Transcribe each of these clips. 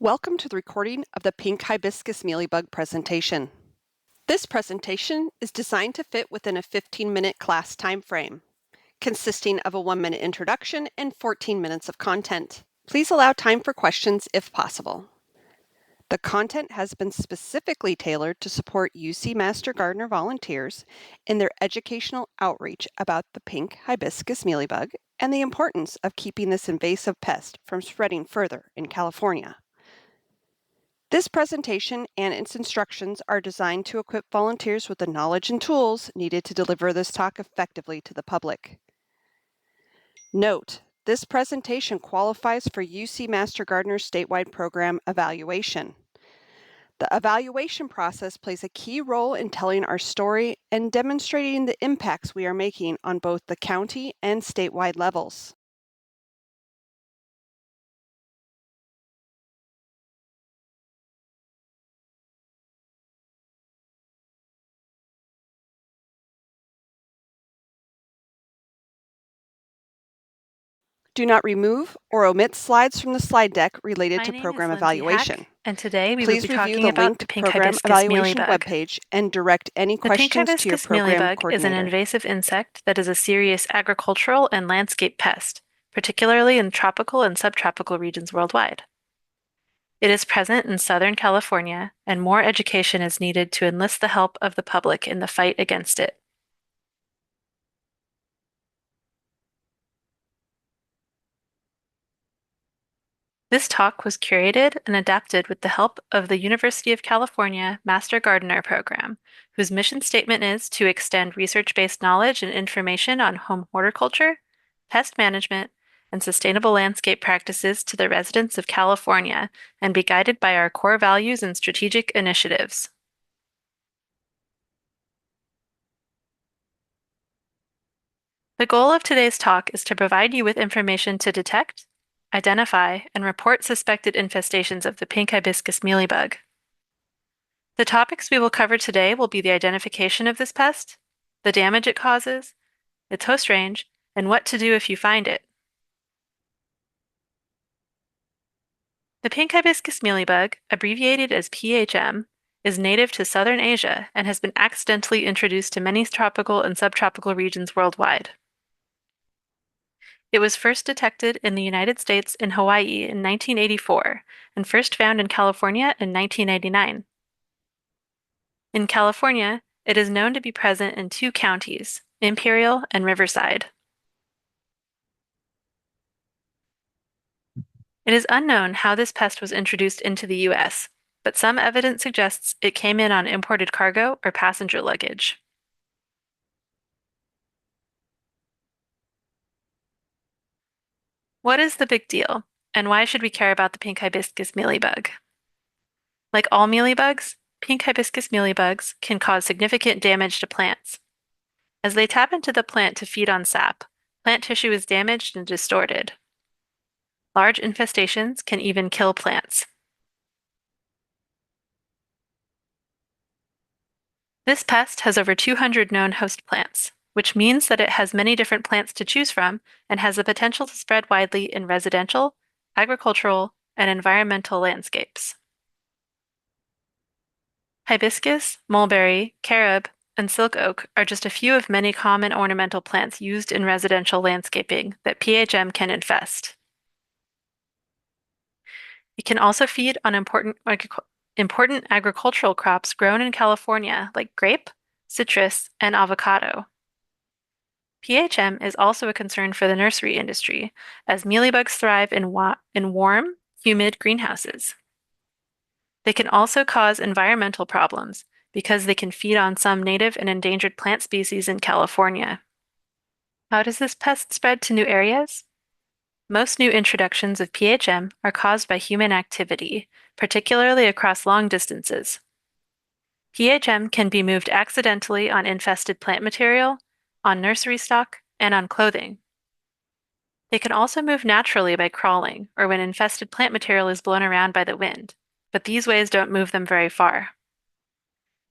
Welcome to the recording of the pink hibiscus mealybug presentation. This presentation is designed to fit within a 15-minute class time frame, consisting of a 1-minute introduction and 14 minutes of content. Please allow time for questions if possible. The content has been specifically tailored to support UC Master Gardener volunteers in their educational outreach about the pink hibiscus mealybug and the importance of keeping this invasive pest from spreading further in California. This presentation and its instructions are designed to equip volunteers with the knowledge and tools needed to deliver this talk effectively to the public. Note, this presentation qualifies for UC Master Gardener statewide program evaluation. The evaluation process plays a key role in telling our story and demonstrating the impacts we are making on both the county and statewide levels. Do not remove or omit slides from the slide deck related to program evaluation. And today we Please will be review talking the about linked the pink program hibiscus evaluation mealybug. webpage and direct any The pink questions to your hibiscus program mealybug is an coordinator. invasive insect that is a serious agricultural and landscape pest, particularly in tropical and subtropical regions worldwide. It is present in Southern California, and more education is needed to enlist the help of the public in the fight against it. This talk was curated and adapted with the help of the University of California Master Gardener Program, whose mission statement is to extend research-based knowledge and information on home horticulture, pest management, and sustainable landscape practices to the residents of California and be guided by our core values and strategic initiatives. The goal of today's talk is to provide you with information to detect, identify, and report suspected infestations of the pink hibiscus mealybug. The topics we will cover today will be the identification of this pest, the damage it causes, its host range, and what to do if you find it. The pink hibiscus mealybug, abbreviated as PHM, is native to southern Asia and has been accidentally introduced to many tropical and subtropical regions worldwide. It was first detected in the United States in Hawaii in 1984 and first found in California in 1999. In California, it is known to be present in 2 counties, Imperial and Riverside. It is unknown how this pest was introduced into the U.S., but some evidence suggests it came in on imported cargo or passenger luggage. What is the big deal, and why should we care about the pink hibiscus mealybug? Like all mealybugs, pink hibiscus mealybugs can cause significant damage to plants. As they tap into the plant to feed on sap, plant tissue is damaged and distorted. Large infestations can even kill plants. This pest has over 200 known host plants, which means that it has many different plants to choose from and has the potential to spread widely in residential, agricultural, and environmental landscapes. Hibiscus, mulberry, carob, and silk oak are just a few of many common ornamental plants used in residential landscaping that PHM can infest. It can also feed on important agricultural crops grown in California like grape, citrus, and avocado. PHM is also a concern for the nursery industry, as mealybugs thrive in warm, humid greenhouses. They can also cause environmental problems because they can feed on some native and endangered plant species in California. How does this pest spread to new areas? Most new introductions of PHM are caused by human activity, particularly across long distances. PHM can be moved accidentally on infested plant material, on nursery stock, and on clothing. They can also move naturally by crawling or when infested plant material is blown around by the wind, but these ways don't move them very far.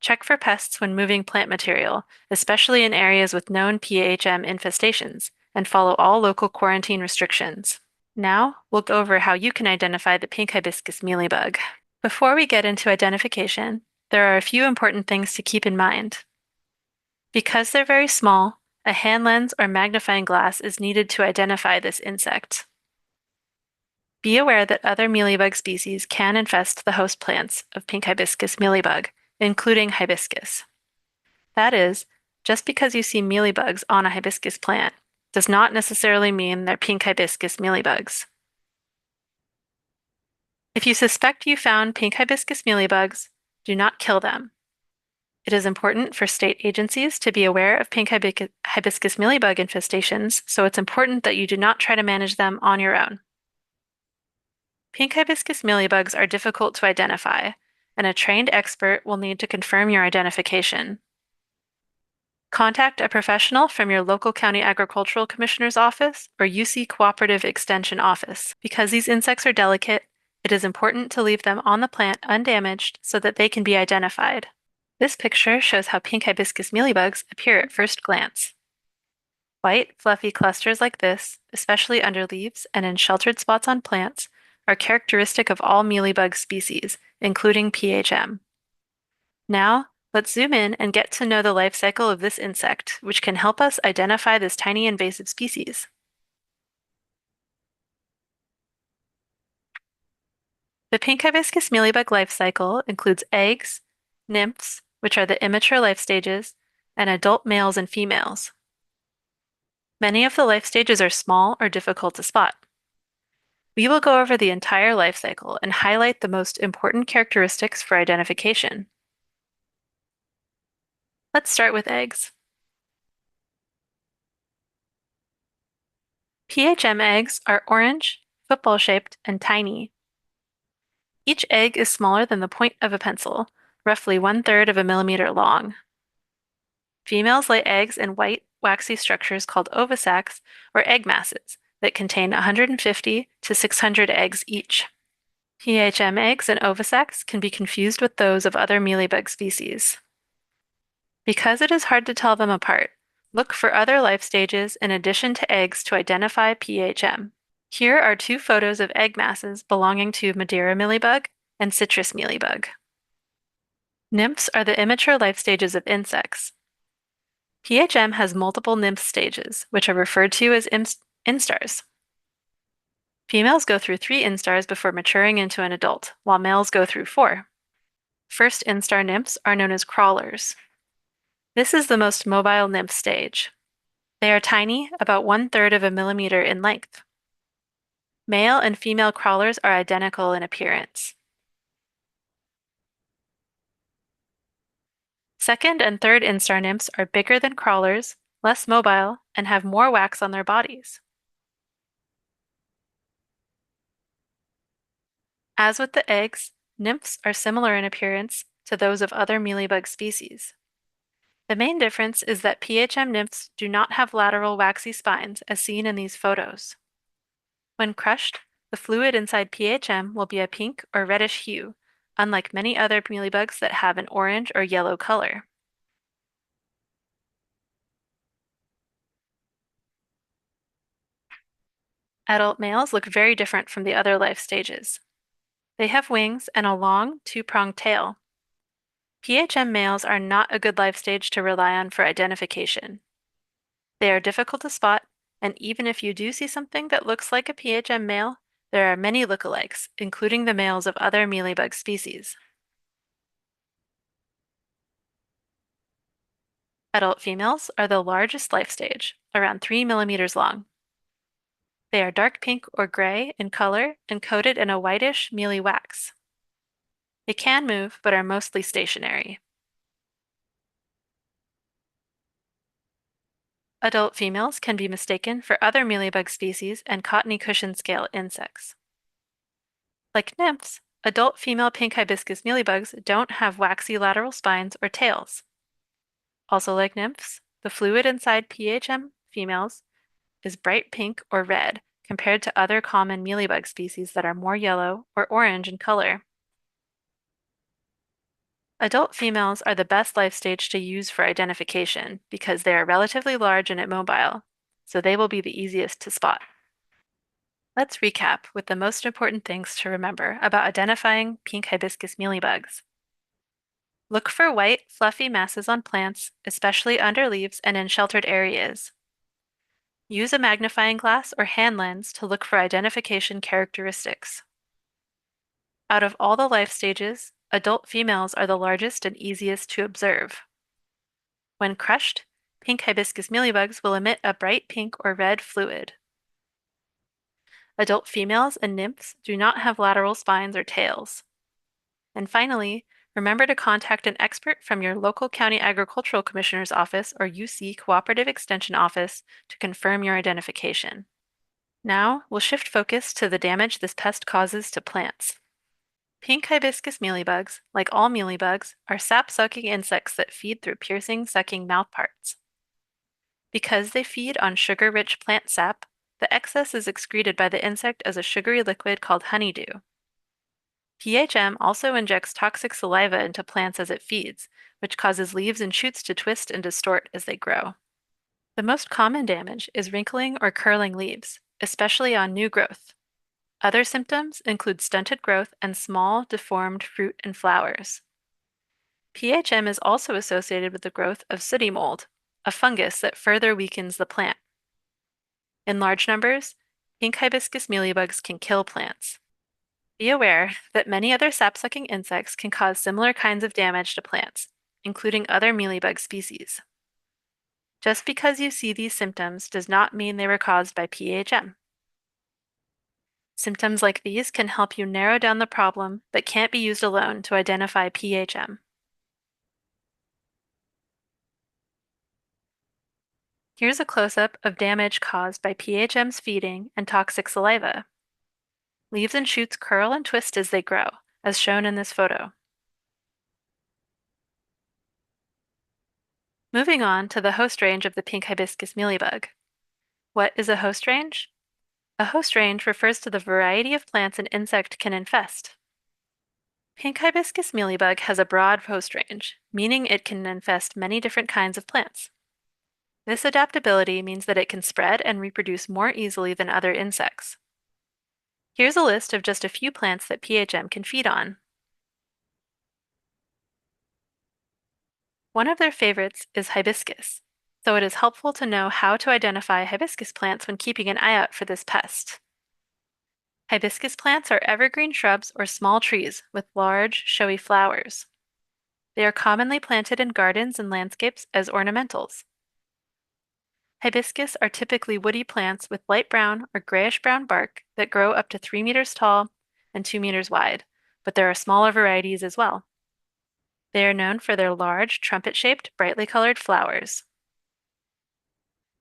Check for pests when moving plant material, especially in areas with known PHM infestations, and follow all local quarantine restrictions. Now, we'll go over how you can identify the pink hibiscus mealybug. Before we get into identification, there are a few important things to keep in mind. Because they're very small, a hand lens or magnifying glass is needed to identify this insect. Be aware that other mealybug species can infest the host plants of pink hibiscus mealybug, including hibiscus. That is, just because you see mealybugs on a hibiscus plant does not necessarily mean they're pink hibiscus mealybugs. If you suspect you found pink hibiscus mealybugs, do not kill them. It is important for state agencies to be aware of pink hibiscus mealybug infestations, so it's important that you do not try to manage them on your own. Pink hibiscus mealybugs are difficult to identify, and a trained expert will need to confirm your identification. Contact a professional from your local county agricultural commissioner's office or UC Cooperative Extension office. Because these insects are delicate, it is important to leave them on the plant undamaged so that they can be identified. This picture shows how pink hibiscus mealybugs appear at first glance. White, fluffy clusters like this, especially under leaves and in sheltered spots on plants, are characteristic of all mealybug species, including PHM. Now, let's zoom in and get to know the life cycle of this insect, which can help us identify this tiny invasive species. The pink hibiscus mealybug life cycle includes eggs, nymphs, which are the immature life stages, and adult males and females. Many of the life stages are small or difficult to spot. We will go over the entire life cycle and highlight the most important characteristics for identification. Let's start with eggs. PHM eggs are orange, football-shaped, and tiny. Each egg is smaller than the point of a pencil, roughly 1/3 of a millimeter long. Females lay eggs in white, waxy structures called ovisacs, or egg masses, that contain 150 to 600 eggs each. PHM eggs and ovisacs can be confused with those of other mealybug species. Because it is hard to tell them apart, look for other life stages in addition to eggs to identify PHM. Here are two photos of egg masses belonging to Madeira mealybug and citrus mealybug. Nymphs are the immature life stages of insects. PHM has multiple nymph stages, which are referred to as instars. Females go through 3 instars before maturing into an adult, while males go through 4. First instar nymphs are known as crawlers. This is the most mobile nymph stage. They are tiny, about 1/3 of a millimeter in length. Male and female crawlers are identical in appearance. Second and third instar nymphs are bigger than crawlers, less mobile, and have more wax on their bodies. As with the eggs, nymphs are similar in appearance to those of other mealybug species. The main difference is that PHM nymphs do not have lateral waxy spines as seen in these photos. When crushed, the fluid inside PHM will be a pink or reddish hue, unlike many other mealybugs that have an orange or yellow color. Adult males look very different from the other life stages. They have wings and a long, two-pronged tail. PHM males are not a good life stage to rely on for identification. They are difficult to spot, and even if you do see something that looks like a PHM male, there are many lookalikes, including the males of other mealybug species. Adult females are the largest life stage, around 3 millimeters long. They are dark pink or gray in color and coated in a whitish, mealy wax. They can move, but are mostly stationary. Adult females can be mistaken for other mealybug species and cottony cushion scale insects. Like nymphs, adult female pink hibiscus mealybugs don't have waxy lateral spines or tails. Also like nymphs, the fluid inside PHM females is bright pink or red compared to other common mealybug species that are more yellow or orange in color. Adult females are the best life stage to use for identification because they are relatively large and immobile, so they will be the easiest to spot. Let's recap with the most important things to remember about identifying pink hibiscus mealybugs. Look for white, fluffy masses on plants, especially under leaves and in sheltered areas. Use a magnifying glass or hand lens to look for identification characteristics. Out of all the life stages, adult females are the largest and easiest to observe. When crushed, pink hibiscus mealybugs will emit a bright pink or red fluid. Adult females and nymphs do not have lateral spines or tails. And finally, remember to contact an expert from your local county agricultural commissioner's office or UC cooperative extension office to confirm your identification. Now, we'll shift focus to the damage this pest causes to plants. Pink hibiscus mealybugs, like all mealybugs, are sap-sucking insects that feed through piercing, sucking mouthparts. Because they feed on sugar-rich plant sap, the excess is excreted by the insect as a sugary liquid called honeydew. PHM also injects toxic saliva into plants as it feeds, which causes leaves and shoots to twist and distort as they grow. The most common damage is wrinkling or curling leaves, especially on new growth. Other symptoms include stunted growth and small, deformed fruit and flowers. PHM is also associated with the growth of sooty mold, a fungus that further weakens the plant. In large numbers, pink hibiscus mealybugs can kill plants. Be aware that many other sap-sucking insects can cause similar kinds of damage to plants, including other mealybug species. Just because you see these symptoms does not mean they were caused by PHM. Symptoms like these can help you narrow down the problem, but can't be used alone to identify PHM. Here's a close-up of damage caused by PHM's feeding and toxic saliva. Leaves and shoots curl and twist as they grow, as shown in this photo. Moving on to the host range of the pink hibiscus mealybug. What is a host range? A host range refers to the variety of plants an insect can infest. Pink hibiscus mealybug has a broad host range, meaning it can infest many different kinds of plants. This adaptability means that it can spread and reproduce more easily than other insects. Here's a list of just a few plants that PHM can feed on. One of their favorites is hibiscus, so it is helpful to know how to identify hibiscus plants when keeping an eye out for this pest. Hibiscus plants are evergreen shrubs or small trees with large, showy flowers. They are commonly planted in gardens and landscapes as ornamentals. Hibiscus are typically woody plants with light brown or grayish-brown bark that grow up to 3 meters tall and 2 meters wide, but there are smaller varieties as well. They are known for their large, trumpet-shaped, brightly colored flowers.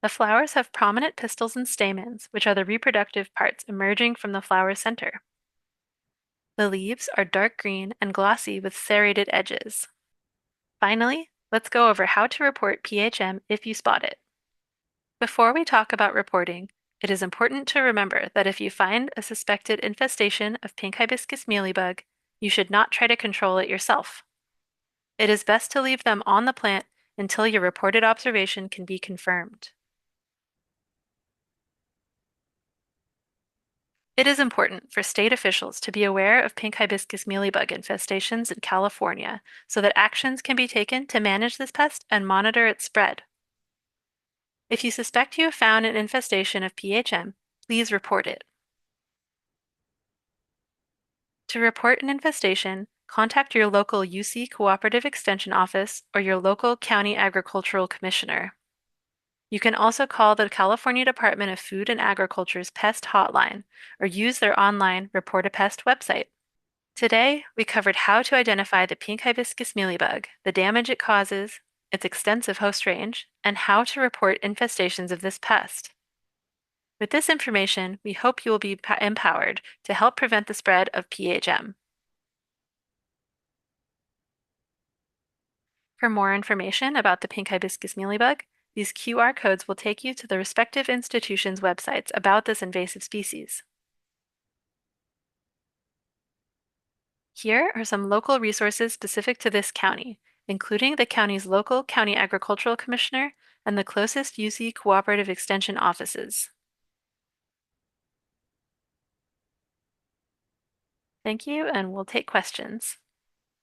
The flowers have prominent pistils and stamens, which are the reproductive parts emerging from the flower center. The leaves are dark green and glossy with serrated edges. Finally, let's go over how to report PHM if you spot it. Before we talk about reporting, it is important to remember that if you find a suspected infestation of pink hibiscus mealybug, you should not try to control it yourself. It is best to leave them on the plant until your reported observation can be confirmed. It is important for state officials to be aware of pink hibiscus mealybug infestations in California so that actions can be taken to manage this pest and monitor its spread. If you suspect you have found an infestation of PHM, please report it. To report an infestation, contact your local UC Cooperative Extension Office or your local County Agricultural Commissioner. You can also call the California Department of Food and Agriculture's Pest Hotline or use their online Report a Pest website. Today, we covered how to identify the pink hibiscus mealybug, the damage it causes, its extensive host range, and how to report infestations of this pest. With this information, we hope you will be empowered to help prevent the spread of PHM. For more information about the pink hibiscus mealybug, these QR codes will take you to the respective institutions' websites about this invasive species. Here are some local resources specific to this county, including the county's local county agricultural commissioner and the closest UC cooperative extension offices. Thank you, and we'll take questions.